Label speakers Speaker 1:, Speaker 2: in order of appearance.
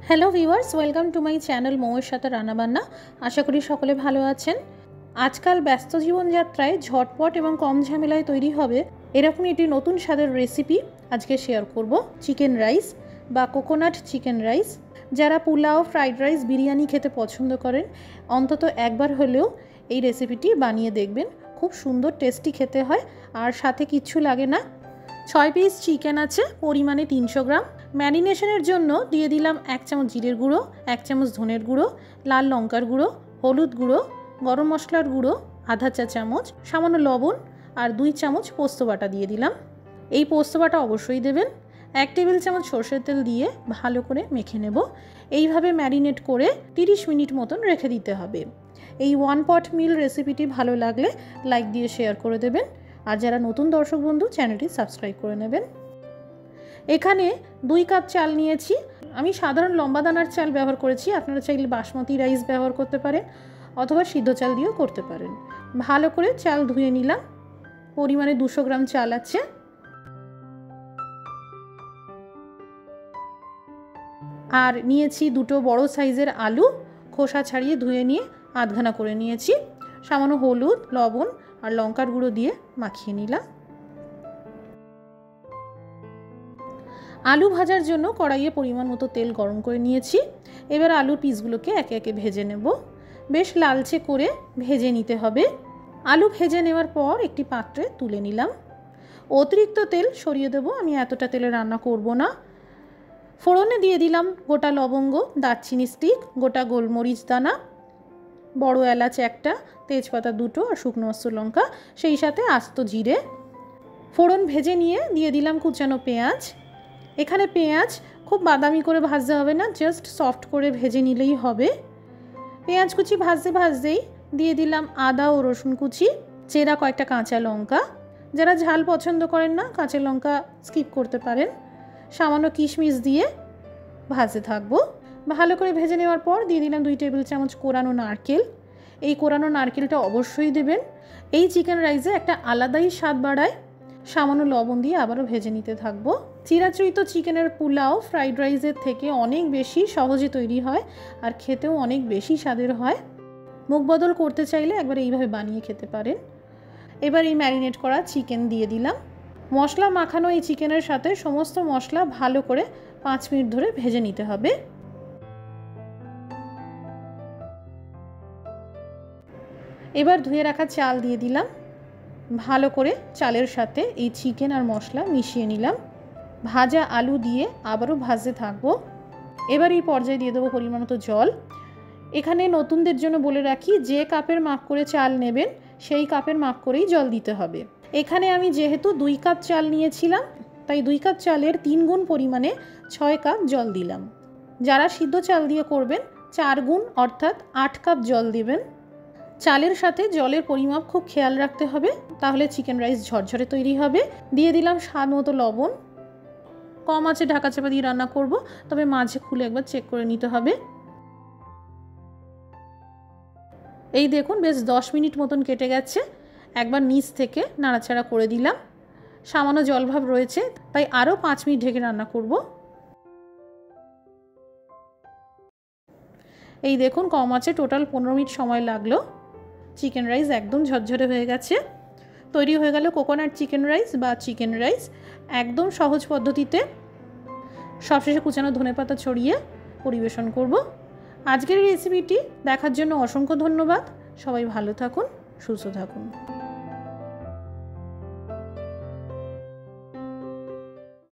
Speaker 1: Hello viewers, welcome to my channel মৌয়ের সাথে রান্নাবান্না। আশা করি সকলে ভালো আছেন। আজকাল ব্যস্ত জীবনযাত্রায় ঝটপট এবং কম ঝামেলায় তৈরি হবে এরকমই একটি নতুন স্বাদের রেসিপি আজকে শেয়ার করব। চিকেন রাইস বা কোকোনাট চিকেন রাইস। যারা পোলাও, ফ্রাইড রাইস, বিরিয়ানি খেতে পছন্দ করেন অন্তত একবার হলেও এই রেসিপিটি বানিয়ে দেখবেন। খুব সুন্দর টেস্টি খেতে হয় আর সাথে কিচ্ছু লাগে না। 6 পিস চিকেন আছে, পরিমাণে 300 গ্রাম। ম্যারিনেশনের জন্য দিয়ে দিলাম 1 চামচ জিরের গুঁড়ো, 1 চামচ ধনের গুঁড়ো, লাল লঙ্কার গুঁড়ো, হলুদ গুঁড়ো, গরম মশলার গুঁড়ো আধা চা চামচ, সামান্য লবণ আর 2 চামচ পোস্ত বাটা দিয়ে দিলাম। এই পোস্ত বাটা অবশ্যই দেবেন। 1 টেবিল চামচ সরষের তেল দিয়ে ভালো করে মেখে নেব। এইভাবে ম্যারিনেট করে 30 মিনিট মতন রেখে দিতে হবে। এই ওয়ান পট মিল রেসিপিটি ভালো লাগলে লাইক দিয়ে শেয়ার করে দেবেন। আর যারা নতুন দর্শক বন্ধু চ্যানেলটি সাবস্ক্রাইব করে নেবেন। এখানে 2 কাপ চাল নিয়েছি। আমি সাধারণ লম্বা দানার চাল ব্যবহার করেছি। আপনারা চাইলে বাসমতি রাইস ব্যবহার করতে পারেন অথবা সিদ্ধ চাল দিয়েও করতে পারেন। ভালো করে চাল ধুয়ে নিলাম। পরিমাণে 200 গ্রাম চাল আছে। আর নিয়েছি 2টো বড় সাইজের আলু, খোসা ছাড়িয়ে ধুয়ে নিয়ে আধখানা করে নিয়েছি। সামান্য হলুদ, লবণ আর লঙ্কার গুঁড়ো দিয়ে মাখিয়ে নিলাম। আলু ভাজার জন্য কড়াইয়ে পরিমাণ মতো তেল গরম করে নিয়েছি। এবার আলুর পিসগুলোকে একে একে ভেজে নেব। বেশ লালচে করে ভেজে নিতে হবে। আলু ভেজে নেওয়ার পর একটি পাত্রে তুলে নিলাম। অতিরিক্ত তেল সরিয়ে দেব, আমি এতটা তেলে রান্না করব না। ফোড়নে দিয়ে দিলাম গোটা লবঙ্গ, দারচিনি স্টিক, গোটা গোলমরিচ দানা, বড় এলাচ একটা, তেজপাতা 2টো আর শুকনো আস্ত লঙ্কা, সেই সাথে আস্ত জিরে। ফোড়ন ভেজে নিয়ে দিয়ে দিলাম কুচানো পেঁয়াজ। এখানে পেঁয়াজ খুব বাদামি করে ভাজতে হবে না, জাস্ট সফট করে ভেজে নিলেই হবে। পেঁয়াজ কুচি ভাজতে ভাজতেই দিয়ে দিলাম আদা ও রসুন কুচি, চেরা কয়েকটা কাঁচা লঙ্কা। যারা ঝাল পছন্দ করেন না কাঁচা লঙ্কা স্কিপ করতে পারেন। সামান্য কিশমিশ দিয়ে ভাজতে থাকবো। ভালো করে ভেজে নেওয়ার পর দিয়ে দিলাম 2 টেবিল চামচ কোরানো নারকেল। এই কোরানো নারকেলটা অবশ্যই দেবেন। এই চিকেন রাইসে একটা আলাদাই স্বাদ বাড়ায়। সামান্য লবণ দিয়ে আবারও ভেজে নিতে থাকবো। চিরাচরিত চিকেনের পোলাও ফ্রাইড রাইসের থেকে অনেক বেশি সহজে তৈরি হয় আর খেতেও অনেক বেশি স্বাদের হয়। মুখ বদল করতে চাইলে একবার এইভাবে বানিয়ে খেতে পারেন। এবার এই ম্যারিনেট করা চিকেন দিয়ে দিলাম। মশলা মাখানো এই চিকেনের সাথে সমস্ত মশলা ভালো করে 5 মিনিট ধরে ভেজে নিতে হবে। এবার ধুয়ে রাখা চাল দিয়ে দিলাম। ভালো করে চালের সাথে এই চিকেন আর মশলা মিশিয়ে নিলাম। ভাজা আলু দিয়ে আবারও ভাজতে থাকবো। এবার এই পর্যায়ে দিয়ে দেবো পরিমাণ মতো জল। এখানে নতুনদের জন্য বলে রাখি, যে কাপের মাপ করে চাল নেবেন সেই কাপের মাপ করেই জল দিতে হবে। এখানে আমি যেহেতু 2 কাপ চাল নিয়েছিলাম তাই 2 কাপ চালের 3 গুণ পরিমাণে 6 কাপ জল দিলাম। যারা সিদ্ধ চাল দিয়ে করবেন 4 গুণ অর্থাৎ 8 কাপ জল দেবেন। চালের সাথে জলের পরিমাপ খুব খেয়াল রাখতে হবে, তাহলে চিকেন রাইস ঝরঝরে তৈরি হবে। দিয়ে দিলাম স্বাদ মতো লবণ। কম আঁচে ঢাকা চাপা দিয়ে রান্না করব, তবে মাঝে খুলে একবার চেক করে নিতে হবে। এই দেখুন বেশ 10 মিনিট মতন কেটে গেছে। একবার নিচ থেকে নাড়াচাড়া করে দিলাম। সামান্য জলভাব রয়েছে তাই আরও 5 মিনিট ঢেকে রান্না করব। এই দেখুন কম আঁচে টোটাল 15 মিনিট সময় লাগলো। চিকেন রাইস একদম ঝরঝরে হয়ে গেছে। তৈরি হয়ে গেল কোকোনাট চিকেন রাইস বা চিকেন রাইস, একদম সহজ পদ্ধতিতে। সবশেষে কুচানো ধনেপাতা ছড়িয়ে পরিবেশন করব। আজকের এই রেসিপিটি দেখার জন্য অসংখ্য ধন্যবাদ। সবাই ভালো থাকুন, সুস্থ থাকুন।